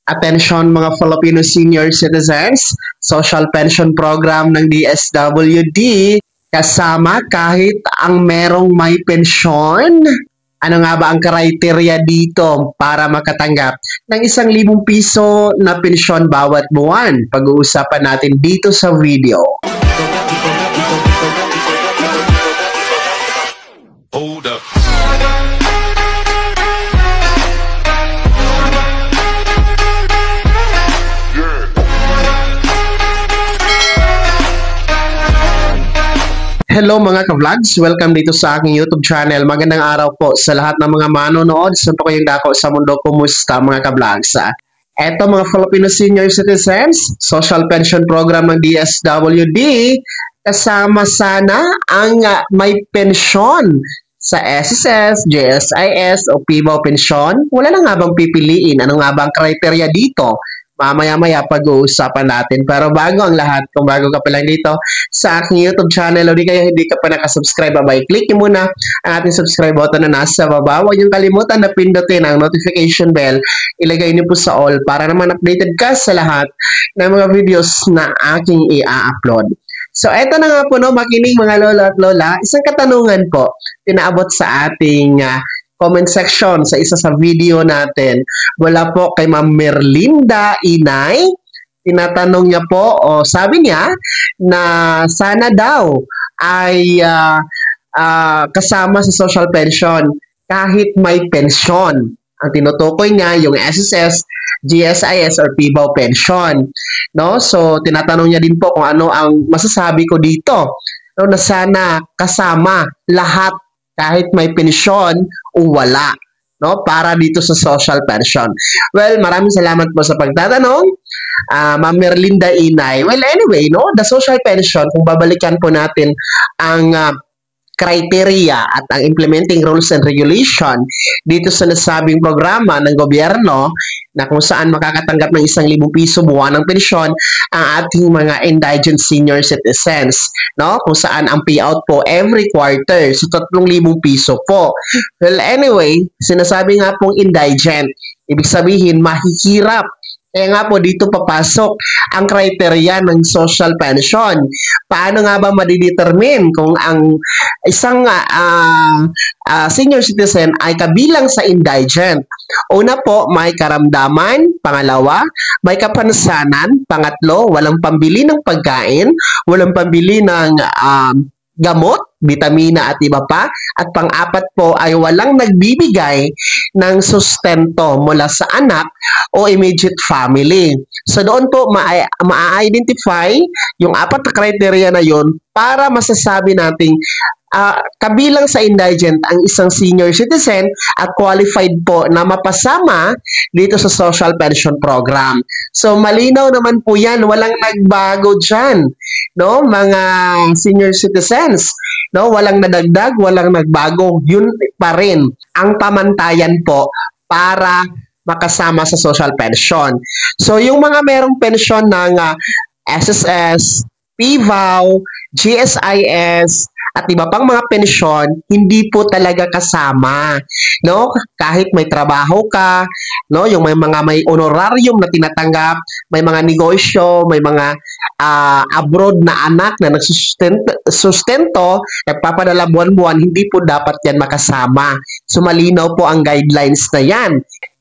Attention mga Filipino senior citizens, social pension program ng DSWD kasama kahit ang merong may pensyon. Ano nga ba ang kriteria dito para makatanggap ng 1,000 piso na pensyon bawat buwan? Pag-uusapan natin dito sa video. Hold up. Hello mga ka-vlogs! Welcome dito sa aking YouTube channel. Magandang araw po sa lahat ng mga manonood. Saan po kayong dako sa mundo? Kumusta mga ka-vlogs? Eto mga Filipino senior citizens, social pension program ng DSWD, kasama sana ang may pensyon sa SSS, GSIS o PIBAW pensyon. Wala na nga bang pipiliin? Ano nga bang criteria dito? Mamaya-maya pag-uusapan natin. Pero bago ang lahat, kung bago ka pa lang dito sa aking YouTube channel o di kaya hindi ka pa nakasubscribe, click nyo muna ang ating subscribe button na nasa baba. Huwag niyong kalimutan na pindutin ang notification bell. Ilagay niyo po sa all para naman updated ka sa lahat ng mga videos na aking i-upload. So, eto na nga po, no, makinig mga lola at lola. Isang katanungan po, pinaabot sa ating comment section sa isa sa video natin. Wala po kay Ma'am Merlinda Inay. Tinatanong niya po, o sabi niya, na sana daw ay kasama sa social pension kahit may pensyon. Ang tinutukoy niya yung SSS, GSIS or PIBAW pension. No? So, tinatanong niya din po kung ano ang masasabi ko dito. No, na sana kasama lahat kahit may pensyon o wala, no? Para dito sa social pension. Well, maraming salamat po sa pagtatanong, Ma'am Merlinda Inay. Well, anyway, no, the social pension, kung babalikan po natin ang criteria at ang implementing rules and regulation dito sa nasabing programa ng gobyerno na kung saan makakatanggap ng 1,000 piso buwan ng pensyon ang ating mga indigent senior citizens, no? Kung saan ang payout po every quarter, so 3,000 piso po. Well, anyway, sinasabi nga pong indigent, ibig sabihin mahihirap. Kaya nga po dito papasok ang criteria ng social pension. Paano nga ba madidetermine kung ang isang senior citizen ay kabilang sa indigent? Una po, may karamdaman. Pangalawa, may kapansanan. Pangatlo, walang pambili ng pagkain. Walang pambili ng gamot, vitamina at iba pa. At pang-apat po ay walang nagbibigay ng sustento mula sa anak o immediate family. So doon po ma-identify yung apat na criteria na yun para masasabi nating kabilang sa indigent ang isang senior citizen at qualified po na mapasama dito sa social pension program. So malinaw naman po yan, walang nagbago dyan, no, mga senior citizens, no, walang nadagdag, walang nagbago, yun pa rin ang pamantayan po para makasama sa social pension. So yung mga merong pension ng SSS, PIBAW, GSIS, at iba pang mga pensyon, hindi po talaga kasama, no? Kahit may trabaho ka, no, yung may honorarium na tinatanggap, may mga negosyo, may mga abroad na anak na nagsustento, nagpapadala buwan-buwan, hindi po dapat yan makasama. So malinaw po ang guidelines na yan.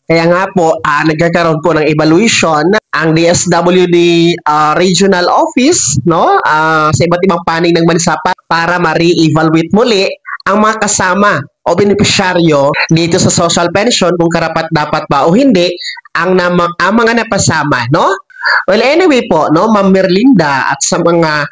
Kaya nga po, nagkakaroon po ng evaluation ang DSWD Regional Office, no, sa iba't ibang panig ng bansa para ma-re-evaluate muli ang mga kasama o benepisyaryo dito sa social pension kung karapat-dapat ba o hindi ang mga napasama, no? Well, anyway po, no, Ma'am Merlinda at sa mga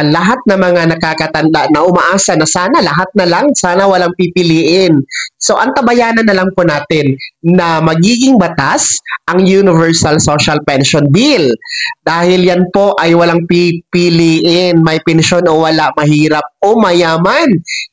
lahat na mga nakakatanda na umaasa na sana lahat na lang, sana walang pipiliin. So, antabayanan na lang po natin na magiging batas ang Universal Social Pension Bill. Dahil yan po ay walang pipiliin, may pensyon o wala, mahirap o mayaman.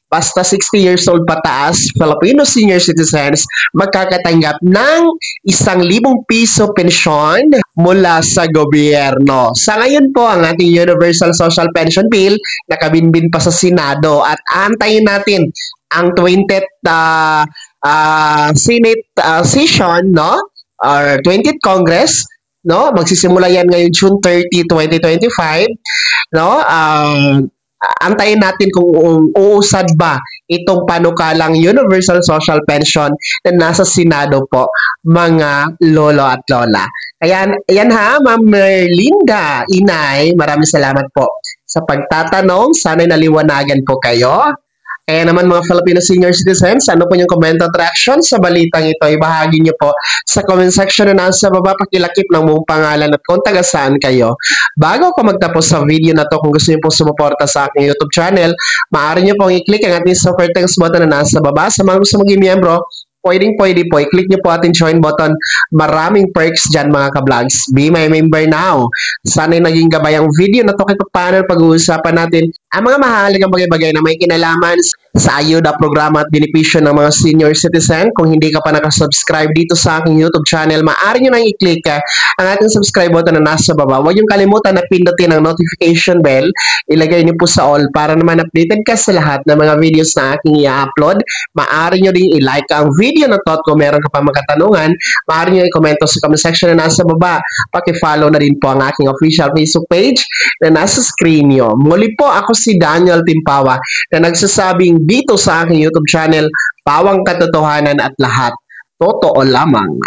Basta 60 years old pataas, Filipino senior citizens magkakatanggap ng 1,000 piso pensyon mula sa gobyerno. Sa ngayon po, ang ating Universal Social Pension Bill nakabinbin pa sa Senado at antayin natin ang 20th Senate session, no? our 20th Congress, no? Magsisimula yan ngayon June 30, 2025, no? Antayin natin kung uusad ba itong panukalang Universal Social Pension na nasa Senado po, mga lolo at lola. Kaya yan ha, Ma'am Merlinda, Inay, maraming salamat po sa pagtatanong. Sana'y naliwanagan po kayo. Kaya naman mga Filipino senior citizens, ano po yung comment at reaction sa balitang ito? Ibahagi niyo po sa comment section na nasa baba, pakilakip ng mong pangalan at kung taga saan kayo. Bago ako magtapos sa video na to, kung gusto niyo po sumuporta sa aking YouTube channel, maaari niyo pong i-click ang ating super thanks button na nasa baba. Sa mga gusto maging miyembro, pwede po, i-click nyo po ating join button. Maraming perks dyan mga ka-vlogs. Be my member now. Sana'y naging gabay ang video na to, kahit paano pag-uusapan natin ang mga mahalagang bagay-bagay na may kinalaman sa ayuda, programa at benepisyo ng mga senior citizen. Kung hindi ka pa nakasubscribe dito sa aking YouTube channel, maaari nyo nang i-click ang ating subscribe button na nasa baba. Huwag yung kalimutan na pindutin ang notification bell. Ilagay niyo po sa all para naman updated ka sa lahat ng mga videos na aking i-upload. Maaari nyo rin i-like ang video na to at kung meron ka pa mga katanungan, maaari nyo i-komento sa comment section na nasa baba. Paki-follow na rin po ang aking official Facebook page na nasa screen nyo. Muli po, ako si Daniel Timpawa na nagsasabing dito sa aking YouTube channel, pawang katotohanan at lahat totoo lamang.